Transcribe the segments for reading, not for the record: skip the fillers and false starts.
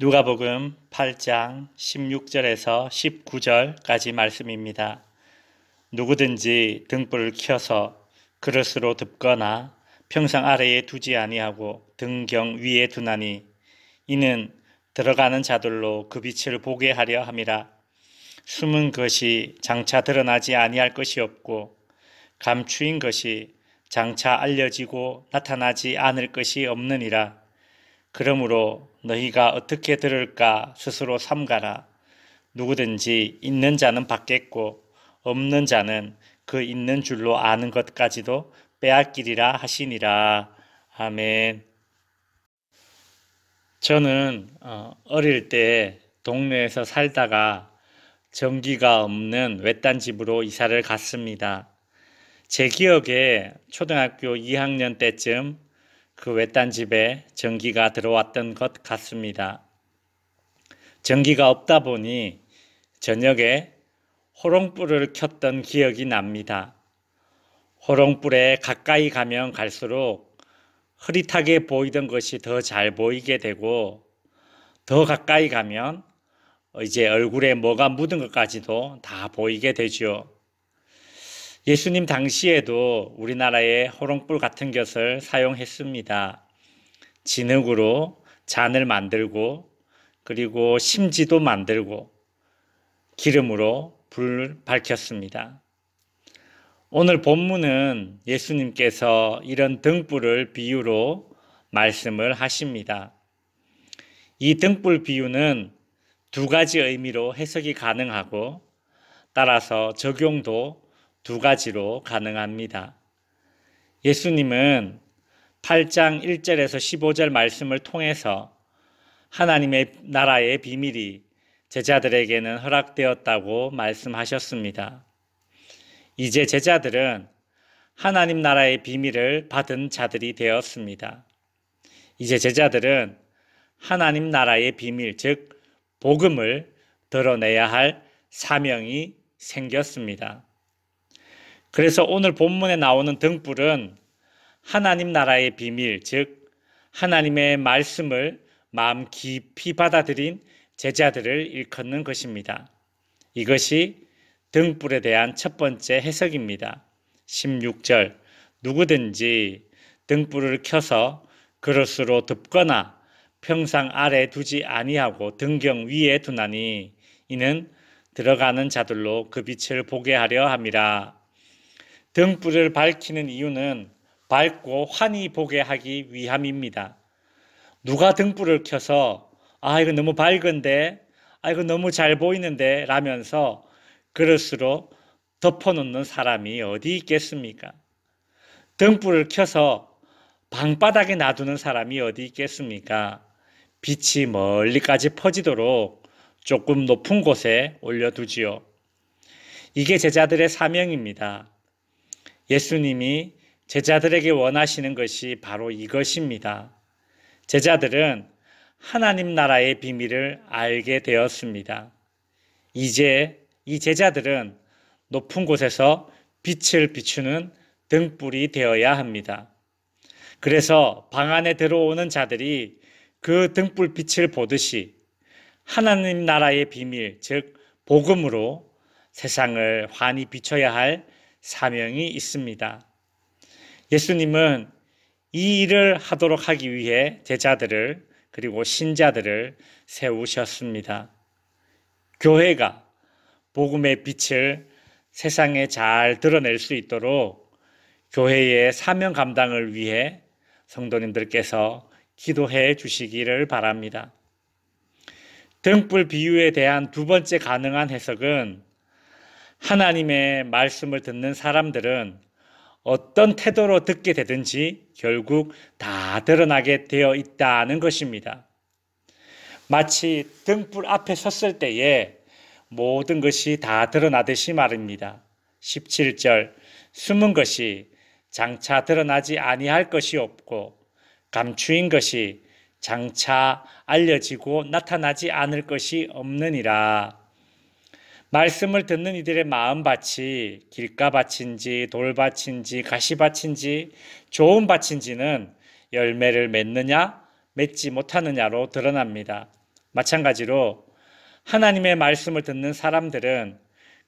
누가복음 8장 16절에서 19절까지 말씀입니다. 누구든지 등불을 켜서 그릇으로 덮거나 평상 아래에 두지 아니하고 등경 위에 두나니 이는 들어가는 자들로 그 빛을 보게 하려 함이라. 숨은 것이 장차 드러나지 아니할 것이 없고 감추인 것이 장차 알려지고 나타나지 않을 것이 없느니라. 그러므로 너희가 어떻게 들을까 스스로 삼가라. 누구든지 있는 자는 받겠고 없는 자는 그 있는 줄로 아는 것까지도 빼앗기리라 하시니라. 아멘. 저는 어릴 때 동네에서 살다가 전기가 없는 외딴 집으로 이사를 갔습니다. 제 기억에 초등학교 2학년 때쯤 그 외딴 집에 전기가 들어왔던 것 같습니다. 전기가 없다 보니 저녁에 호롱불을 켰던 기억이 납니다. 호롱불에 가까이 가면 갈수록 흐릿하게 보이던 것이 더 잘 보이게 되고 더 가까이 가면 이제 얼굴에 뭐가 묻은 것까지도 다 보이게 되죠. 예수님 당시에도 우리나라에 호롱불 같은 것을 사용했습니다. 진흙으로 잔을 만들고 그리고 심지도 만들고 기름으로 불을 밝혔습니다. 오늘 본문은 예수님께서 이런 등불을 비유로 말씀을 하십니다. 이 등불 비유는 두 가지 의미로 해석이 가능하고 따라서 적용도 두 가지로 가능합니다. 예수님은 8장 1절에서 15절 말씀을 통해서 하나님의 나라의 비밀이 제자들에게는 허락되었다고 말씀하셨습니다. 이제 제자들은 하나님 나라의 비밀을 받은 자들이 되었습니다. 이제 제자들은 하나님 나라의 비밀, 즉 복음을 드러내야 할 사명이 생겼습니다. 그래서 오늘 본문에 나오는 등불은 하나님 나라의 비밀, 즉 하나님의 말씀을 마음 깊이 받아들인 제자들을 일컫는 것입니다. 이것이 등불에 대한 첫 번째 해석입니다. 16절 누구든지 등불을 켜서 그릇으로 덮거나 평상 아래 두지 아니하고 등경 위에 두나니 이는 들어가는 자들로 그 빛을 보게 하려 함이라. 등불을 밝히는 이유는 밝고 환히 보게 하기 위함입니다. 누가 등불을 켜서 이거 너무 밝은데, 이거 너무 잘 보이는데 라면서 그릇으로 덮어놓는 사람이 어디 있겠습니까? 등불을 켜서 방바닥에 놔두는 사람이 어디 있겠습니까? 빛이 멀리까지 퍼지도록 조금 높은 곳에 올려두지요. 이게 제자들의 사명입니다. 예수님이 제자들에게 원하시는 것이 바로 이것입니다. 제자들은 하나님 나라의 비밀을 알게 되었습니다. 이제 이 제자들은 높은 곳에서 빛을 비추는 등불이 되어야 합니다. 그래서 방 안에 들어오는 자들이 그 등불빛을 보듯이 하나님 나라의 비밀, 즉 복음으로 세상을 환히 비춰야 할 사명이 있습니다. 예수님은 이 일을 하도록 하기 위해 제자들을 그리고 신자들을 세우셨습니다. 교회가 복음의 빛을 세상에 잘 드러낼 수 있도록 교회의 사명 감당을 위해 성도님들께서 기도해 주시기를 바랍니다. 등불 비유에 대한 두 번째 가능한 해석은 하나님의 말씀을 듣는 사람들은 어떤 태도로 듣게 되든지 결국 다 드러나게 되어 있다는 것입니다. 마치 등불 앞에 섰을 때에 모든 것이 다 드러나듯이 말입니다. 17절 숨은 것이 장차 드러나지 아니할 것이 없고 감추인 것이 장차 알려지고 나타나지 않을 것이 없느니라. 말씀을 듣는 이들의 마음밭이 길가밭인지 돌밭인지 가시밭인지 좋은 밭인지는 열매를 맺느냐 맺지 못하느냐로 드러납니다. 마찬가지로 하나님의 말씀을 듣는 사람들은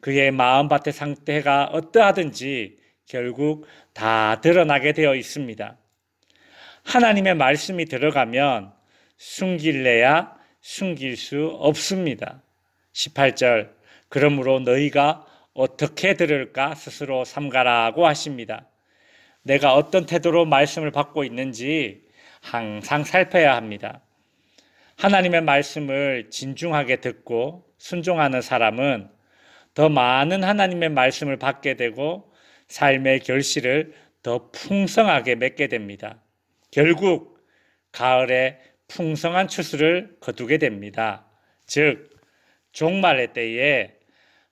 그의 마음밭의 상태가 어떠하든지 결국 다 드러나게 되어 있습니다. 하나님의 말씀이 들어가면 숨길래야 숨길 수 없습니다. 18절, 그러므로 너희가 어떻게 들을까 스스로 삼가라고 하십니다. 내가 어떤 태도로 말씀을 받고 있는지 항상 살펴야 합니다. 하나님의 말씀을 진중하게 듣고 순종하는 사람은 더 많은 하나님의 말씀을 받게 되고 삶의 결실을 더 풍성하게 맺게 됩니다. 결국 가을에 풍성한 추수를 거두게 됩니다. 즉 종말의 때에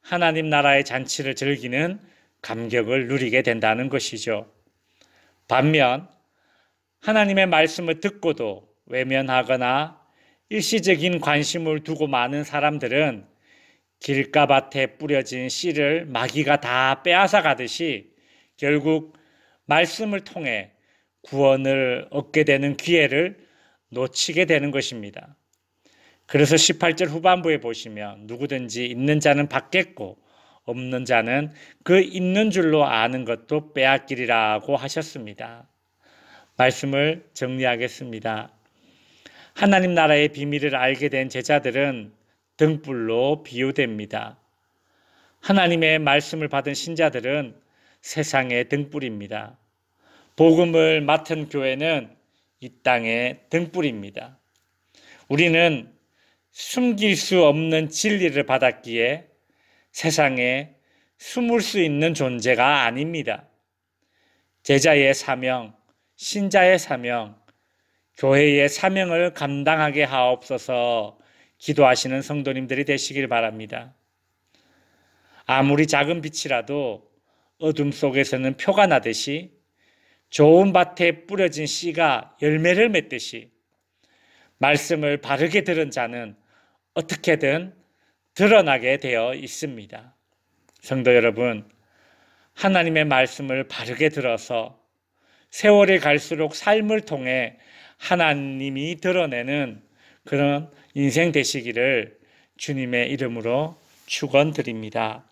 하나님 나라의 잔치를 즐기는 감격을 누리게 된다는 것이죠. 반면 하나님의 말씀을 듣고도 외면하거나 일시적인 관심을 두고 많은 사람들은 길가밭에 뿌려진 씨를 마귀가 다 빼앗아 가듯이 결국 말씀을 통해 구원을 얻게 되는 기회를 놓치게 되는 것입니다. 그래서 18절 후반부에 보시면 누구든지 있는 자는 받겠고 없는 자는 그 있는 줄로 아는 것도 빼앗기리라고 하셨습니다. 말씀을 정리하겠습니다. 하나님 나라의 비밀을 알게 된 제자들은 등불로 비유됩니다. 하나님의 말씀을 받은 신자들은 세상의 등불입니다. 복음을 맡은 교회는 이 땅의 등불입니다. 우리는 숨길 수 없는 진리를 받았기에 세상에 숨을 수 있는 존재가 아닙니다. 제자의 사명, 신자의 사명, 교회의 사명을 감당하게 하옵소서 기도하시는 성도님들이 되시길 바랍니다. 아무리 작은 빛이라도 어둠 속에서는 표가 나듯이 좋은 밭에 뿌려진 씨가 열매를 맺듯이 말씀을 바르게 들은 자는 어떻게든 드러나게 되어 있습니다. 성도 여러분, 하나님의 말씀을 바르게 들어서 세월이 갈수록 삶을 통해 하나님이 드러내는 그런 인생 되시기를 주님의 이름으로 축원드립니다.